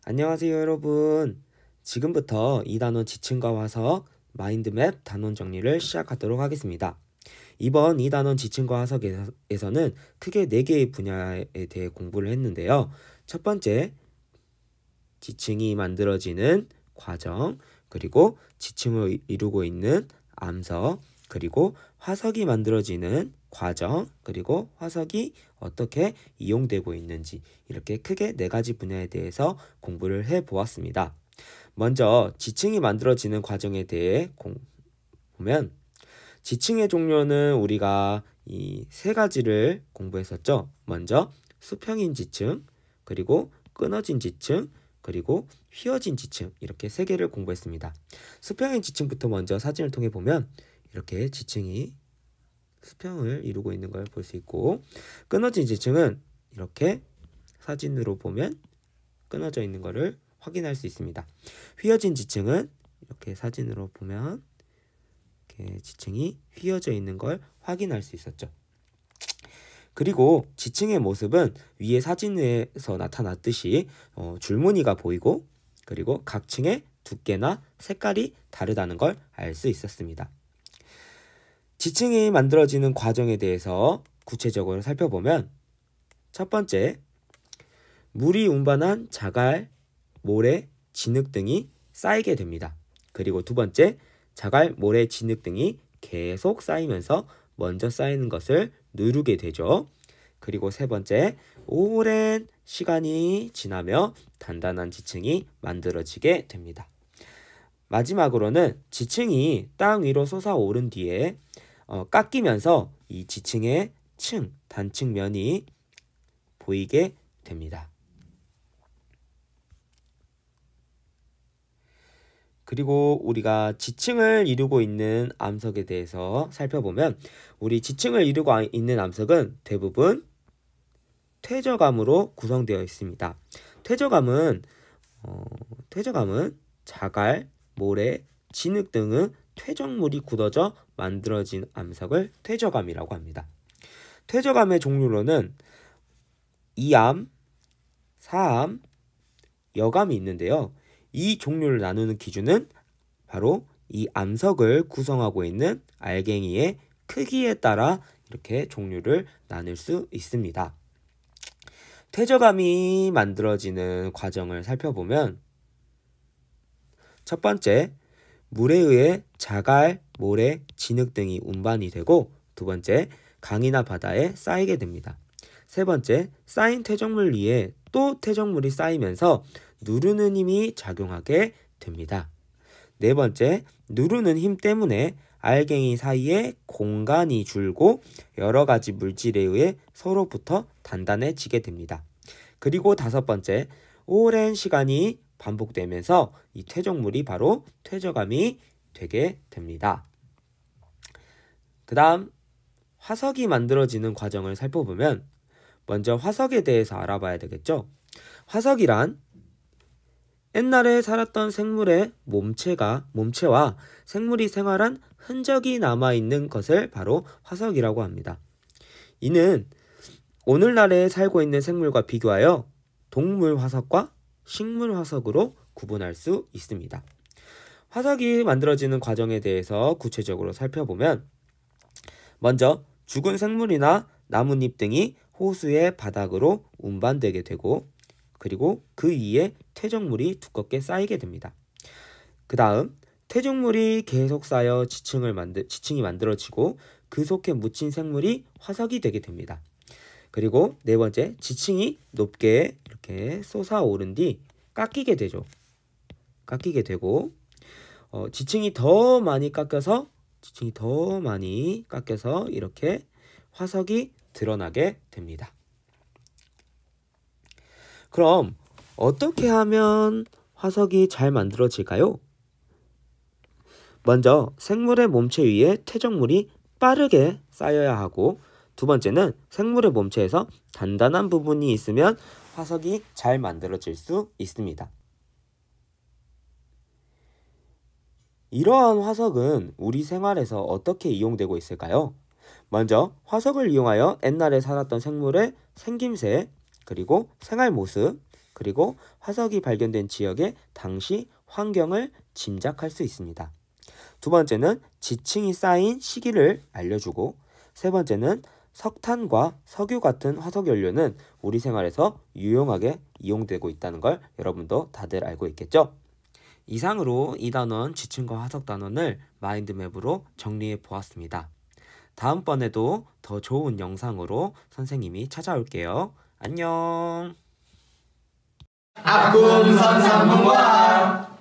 안녕하세요, 여러분. 지금부터 2단원 지층과 화석, 마인드맵 단원 정리를 시작하도록 하겠습니다. 이번 2단원 지층과 화석에서는 크게 4개의 분야에 대해 공부를 했는데요. 첫 번째, 지층이 만들어지는 과정, 그리고 지층을 이루고 있는 암석, 그리고 화석이 만들어지는 과정, 그리고 화석이 어떻게 이용되고 있는지, 이렇게 크게 4가지 분야에 대해서 공부를 해보았습니다. 먼저 지층이 만들어지는 과정에 대해 보면, 지층의 종류는 우리가 이 3가지를 공부했었죠. 먼저 수평인 지층, 그리고 끊어진 지층, 그리고 휘어진 지층, 이렇게 3개를 공부했습니다. 수평인 지층부터 먼저 사진을 통해 보면 이렇게 지층이 수평을 이루고 있는 걸 볼 수 있고, 끊어진 지층은 이렇게 사진으로 보면 끊어져 있는 것을 확인할 수 있습니다. 휘어진 지층은 이렇게 사진으로 보면 이렇게 지층이 휘어져 있는 걸 확인할 수 있었죠. 그리고 지층의 모습은 위에 사진에서 나타났듯이 줄무늬가 보이고, 그리고 각 층의 두께나 색깔이 다르다는 걸 알 수 있었습니다. 지층이 만들어지는 과정에 대해서 구체적으로 살펴보면, 첫 번째, 물이 운반한 자갈, 모래, 진흙 등이 쌓이게 됩니다. 그리고 두 번째, 자갈, 모래, 진흙 등이 계속 쌓이면서 먼저 쌓이는 것을 누르게 되죠. 그리고 세 번째, 오랜 시간이 지나며 단단한 지층이 만들어지게 됩니다. 마지막으로는 지층이 땅 위로 솟아오른 뒤에 깎이면서 이 지층의 단층면이 보이게 됩니다. 그리고 우리가 지층을 이루고 있는 암석에 대해서 살펴보면, 우리 지층을 이루고 있는 암석은 대부분 퇴적암으로 구성되어 있습니다. 퇴적암은 자갈, 모래, 진흙 등의 퇴적물이 굳어져 만들어진 암석을 퇴적암이라고 합니다. 퇴적암의 종류로는 이암, 사암, 여암이 있는데요. 이 종류를 나누는 기준은 바로 이 암석을 구성하고 있는 알갱이의 크기에 따라 이렇게 종류를 나눌 수 있습니다. 퇴적암이 만들어지는 과정을 살펴보면, 첫 번째, 물에 의해 자갈, 모래, 진흙 등이 운반이 되고, 두 번째, 강이나 바다에 쌓이게 됩니다. 세 번째, 쌓인 퇴적물 위에 또 퇴적물이 쌓이면서 누르는 힘이 작용하게 됩니다. 네 번째, 누르는 힘 때문에 알갱이 사이에 공간이 줄고 여러 가지 물질에 의해 서로부터 단단해지게 됩니다. 그리고 다섯 번째, 오랜 시간이 반복되면서 이 퇴적물이 바로 퇴적암이 되게 됩니다. 그 다음, 화석이 만들어지는 과정을 살펴보면, 먼저 화석에 대해서 알아봐야 되겠죠. 화석이란 옛날에 살았던 생물의 몸체와 생물이 생활한 흔적이 남아있는 것을 바로 화석이라고 합니다. 이는 오늘날에 살고 있는 생물과 비교하여 동물 화석과 식물 화석으로 구분할 수 있습니다. 화석이 만들어지는 과정에 대해서 구체적으로 살펴보면, 먼저 죽은 생물이나 나뭇잎 등이 호수의 바닥으로 운반되게 되고, 그리고 그 위에 퇴적물이 두껍게 쌓이게 됩니다. 그 다음, 퇴적물이 계속 쌓여 지층이 만들어지고 그 속에 묻힌 생물이 화석이 되게 됩니다. 그리고 네 번째, 지층이 높게 이렇게 솟아오른 뒤 깎이게 되고, 지층이 더 많이 깎여서 이렇게 화석이 드러나게 됩니다. 그럼 어떻게 하면 화석이 잘 만들어질까요? 먼저 생물의 몸체 위에 퇴적물이 빠르게 쌓여야 하고, 두 번째는 생물의 몸체에서 단단한 부분이 있으면 화석이 잘 만들어질 수 있습니다. 이러한 화석은 우리 생활에서 어떻게 이용되고 있을까요? 먼저 화석을 이용하여 옛날에 살았던 생물의 생김새, 그리고 생활 모습, 그리고 화석이 발견된 지역의 당시 환경을 짐작할 수 있습니다. 두 번째는 지층이 쌓인 시기를 알려주고, 세 번째는 석탄과 석유 같은 화석 연료는 우리 생활에서 유용하게 이용되고 있다는 걸 여러분도 다들 알고 있겠죠? 이상으로 2단원 지층과 화석 단원을 마인드맵으로 정리해 보았습니다. 다음번에도 더 좋은 영상으로 선생님이 찾아올게요. 안녕. 아꿈 선상문화